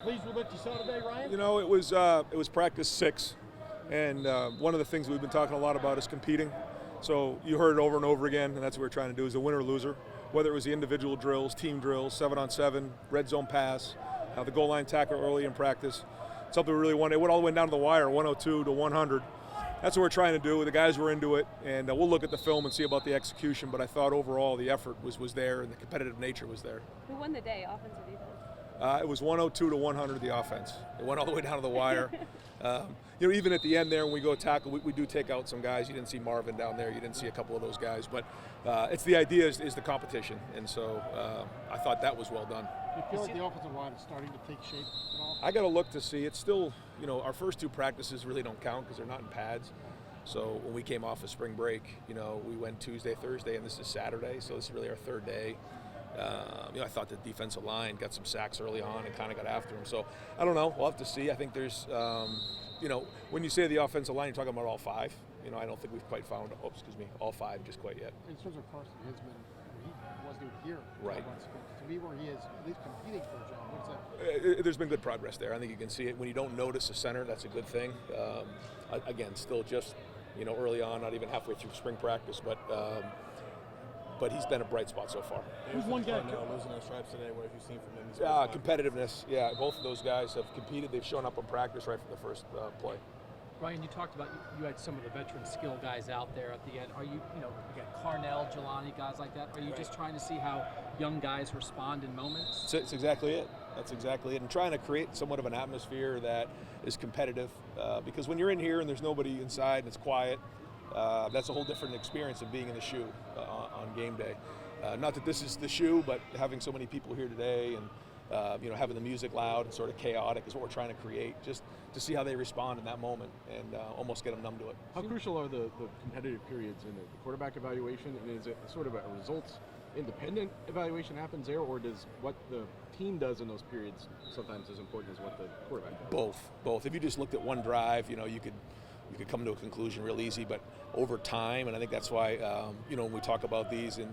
Pleased with what you saw today, Ryan? You know, it was practice 6, and one of the things we've been talking a lot about is competing. So you heard it over and over again, and that's what we're trying to do, is a winner or loser. Whether it was the individual drills, team drills, 7-on-7, red zone pass, the goal line tackle early in practice. Something we really wanted. It went all the way down to the wire, 102 to 100. That's what we're trying to do. The guys were into it, and we'll look at the film and see about the execution, but I thought overall the effort was there and the competitive nature was there. Who won the day, offense or defense? It was 102 to 100 the offense. It went all the way down to the wire. Even at the end there when we go tackle, we do take out some guys. You didn't see Marvin down there. You didn't see a couple of those guys. But it's the idea is the competition. And so I thought that was well done. Do you feel like the offensive line is starting to take shape at all? I got to look to see. It's still, our first 2 practices really don't count because they're not in pads. So when we came off of spring break, we went Tuesday, Thursday, and this is Saturday. So this is really our 3rd day. I thought the defensive line got some sacks early on and kind of got after him. So I don't know. We'll have to see. I think there's, when you say the offensive line, you're talking about all 5. I don't think we've quite found, all 5 just quite yet. In terms of Carson Hinsman, he wasn't even here. Right. To me, where he is at least competing for a job, what's that? There's been good progress there. I think you can see it. When you don't notice a center, that's a good thing. Again, still just, early on, not even halfway through spring practice, but he's been a bright spot so far. Who's one guy now losing those stripes today? What have you seen from him? Competitiveness. Yeah, both of those guys have competed. They've shown up in practice right from the first play. Ryan, you talked about you had some of the veteran skill guys out there at the end. Are you got Carnell, Jelani, guys like that? Are you just trying to see how young guys respond in moments? That's exactly it. That's exactly it. And trying to create somewhat of an atmosphere that is competitive. Because when you're in here and there's nobody inside and it's quiet, that's a whole different experience of being in the shoe on game day. Not that this is the shoe, but having so many people here today and having the music loud and sort of chaotic is what we're trying to create, just to see how they respond in that moment and almost get them numb to it. How crucial are the competitive periods in the quarterback evaluation? And is it sort of a results-independent evaluation happens there, or does what the team does in those periods sometimes as important as what the quarterback does? Both. If you just looked at one drive, you could come to a conclusion real easy, but over time, and I think that's why, when we talk about these in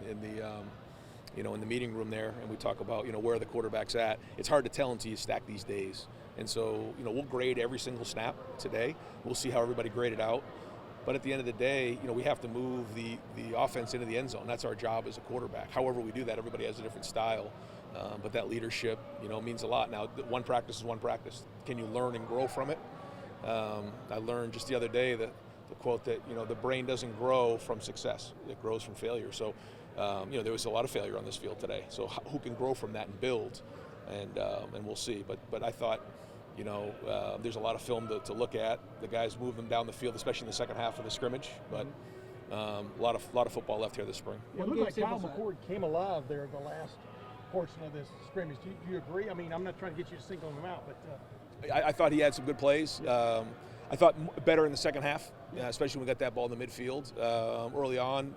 the meeting room there, and we talk about, where the quarterback's at, it's hard to tell until you stack these days. And so, we'll grade every single snap today. We'll see how everybody graded out. But at the end of the day, we have to move the offense into the end zone. That's our job as a quarterback. However we do that, everybody has a different style. But that leadership, means a lot. Now, one practice is one practice. Can you learn and grow from it? I learned just the other day the quote that the brain doesn't grow from success; it grows from failure. So there was a lot of failure on this field today. So who can grow from that and build, and we'll see. But I thought there's a lot of film to look at. The guys moved them down the field, especially in the second half of the scrimmage. But a lot of football left here this spring. It looked like Kyle McCord came alive there the last portion of this scrimmage. Do you agree? I mean, I'm not trying to get you to single him out, but. I thought he had some good plays. I thought better in the second half, especially when we got that ball in the midfield. Early on,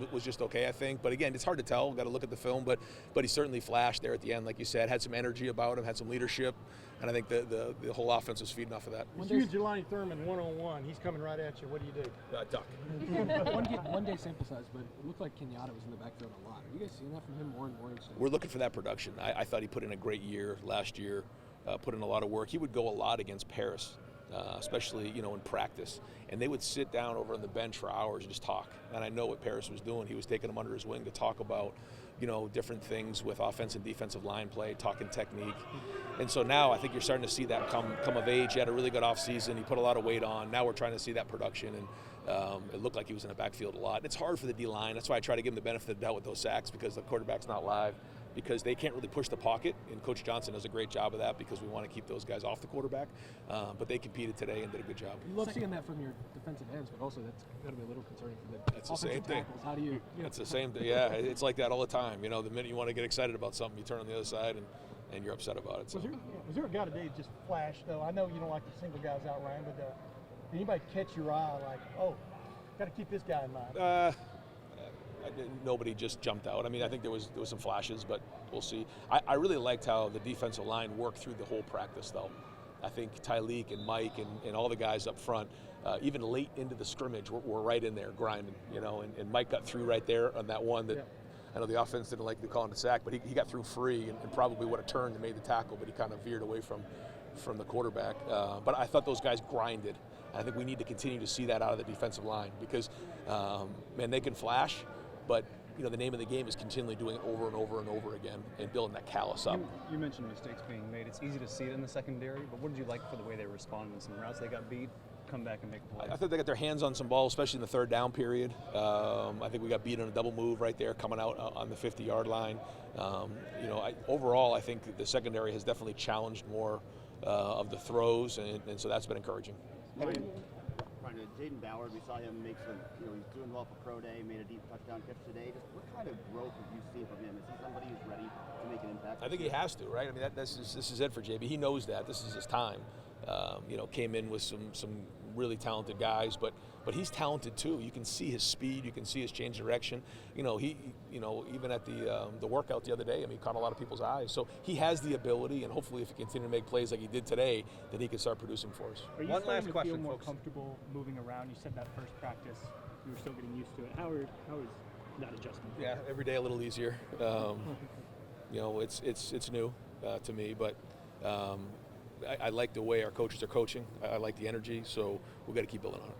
it was just okay, I think. But again, it's hard to tell. Got to look at the film. But he certainly flashed there at the end, like you said. Had some energy about him, had some leadership. And I think the whole offense was feeding off of that. When you and Jelani Thurman one-on-one, he's coming right at you. What do you do? Duck. one day sample size, but it looked like Kenyatta was in the backfield a lot. Are you guys seeing that from him more and more? We're looking for that production. I thought he put in a great year last year. Put in a lot of work. He would go a lot against Paris, especially in practice, and they would sit down over on the bench for hours and just talk. And I know what Paris was doing. He was taking them under his wing to talk about different things with offense and defensive line play, talking technique. And so now I think you're starting to see that come of age. He had a really good offseason. He put a lot of weight on. Now we're trying to see that production, and it looked like he was in the backfield a lot. And it's hard for the D-line. That's why I try to give him the benefit of the doubt with those sacks, because the quarterback's not live, because they can't really push the pocket, and Coach Johnson does a great job of that because we want to keep those guys off the quarterback. But they competed today and did a good job. You love seeing that from your defensive ends, but also that's got to be a little concerning for the That's the same offensive thing. tackles. How do you? That's the same thing. Yeah, it's like that all the time. The minute you want to get excited about something, you turn on the other side and you're upset about it. So. Was there a guy today that just flashed, though? I know you don't like to single guys out, Ryan, but did anybody catch your eye like, oh, got to keep this guy in mind? Nobody just jumped out. I mean, I think there was some flashes, but we'll see. I really liked how the defensive line worked through the whole practice, though. I think Tyleek and Mike and all the guys up front, even late into the scrimmage, were right in there grinding, and Mike got through right there on that one that I know the offense didn't like to call it a sack, but he got through free and probably would have turned and made the tackle, but he kind of veered away from the quarterback. But I thought those guys grinded. I think we need to continue to see that out of the defensive line because, man, they can flash, but the name of the game is continually doing it over and over and over again and building that callus up. You mentioned mistakes being made. It's easy to see it in the secondary, but what did you like for the way they responded in some routes they got beat, come back and make a play? I thought they got their hands on some balls, especially in the third down period. I think we got beat on a double move right there coming out on the 50-yard line. Overall, I think the secondary has definitely challenged more of the throws, and so that's been encouraging. Jaden Ballard, we saw him make some, he's doing well for Pro Day, made a deep touchdown catch today. Just what kind of growth have you seen from him? Is he somebody who's ready to make an impact? I think he has to, right? I mean, this is it for JB. He knows that. This is his time. Came in with some really talented guys, but he's talented too. You can see his speed. You can see his change of direction. Even at the workout the other day, I mean, he caught a lot of people's eyes. So he has the ability, and hopefully, if he continues to make plays like he did today, then he can start producing for us. Are you One starting last to question, feel more folks. comfortable moving around? You said that first practice you were still getting used to it. How is that adjustment? Yeah, every day a little easier. It's new to me, but I like the way our coaches are coaching. I like the energy, so we've got to keep building on it.